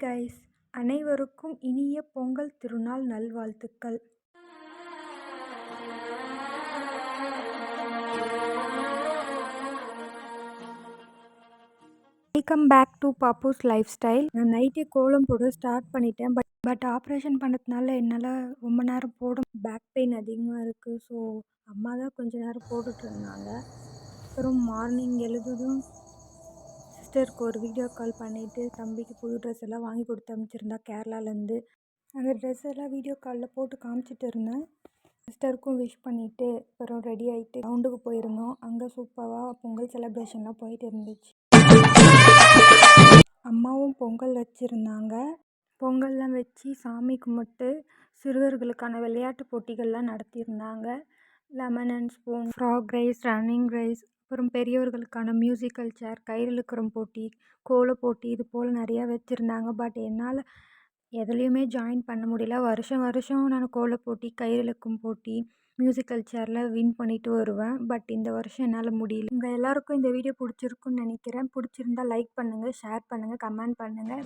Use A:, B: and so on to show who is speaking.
A: Hi guys, அனைவருக்கும் இனிய பொங்கல் திருநாள் நல்வாழ்த்துக்கள். Welcome back to Pappu's lifestyle. நான் நைட்டே கோலம் போட ஸ்டார்ட் பண்ணிட்டேன். பட் ஆப்ரேஷன் பண்ணதுனால என்னால் ரொம்ப நேரம் போட பேக் பெயின் அதிகமாக இருக்குது. ஸோ அம்மா தான் கொஞ்ச நேரம் போட்டுட்டு இருந்தாங்க. அப்புறம் மார்னிங் எழுதுதும் சிஸ்டருக்கு ஒரு வீடியோ கால் பண்ணிவிட்டு தம்பிக்கு புது ட்ரெஸ் எல்லாம் வாங்கி கொடுத்து அனுப்பிச்சிருந்தா கேரளாலேருந்து. அந்த ட்ரெஸ் எல்லாம் வீடியோ காலில் போட்டு காமிச்சிட்டு இருந்தேன். சிஸ்டருக்கும் விஷ் பண்ணிவிட்டு அப்புறம் ரெடி ஆகிட்டு ரவுண்டுக்கு போயிருந்தோம். அங்கே சூப்பராக பொங்கல் செலிப்ரேஷன்லாம் போயிட்டு இருந்துச்சு. அம்மாவும் பொங்கல் வச்சுருந்தாங்க. பொங்கல்லாம் வச்சு சாமி கும்பிட்டு சிறுவர்களுக்கான விளையாட்டு போட்டிகள்லாம் நடத்தியிருந்தாங்க. Lemon and spoon, frog race, running race, அப்புறம் பெரியவர்களுக்கான மியூசிக்கல் சேர், கயிறு இழுக்கிறம் போட்டி, கோல போட்டி, இது போல் நிறையா வச்சுருந்தாங்க. பட் என்னால் எதுலேயுமே ஜாயின் பண்ண முடியல. வருஷம் நான் கோல போட்டி, கயிறு இழுக்கும் போட்டி, மியூசிக்கல் சேரில் வின் பண்ணிட்டு வருவேன். பட் இந்த வருஷம் என்னால் முடியல. உங்கள் எல்லாருக்கும் இந்த வீடியோ பிடிச்சிருக்குன்னு நினைக்கிறேன். பிடிச்சிருந்தா லைக் பண்ணுங்கள், ஷேர் பண்ணுங்கள், கமெண்ட் பண்ணுங்கள்.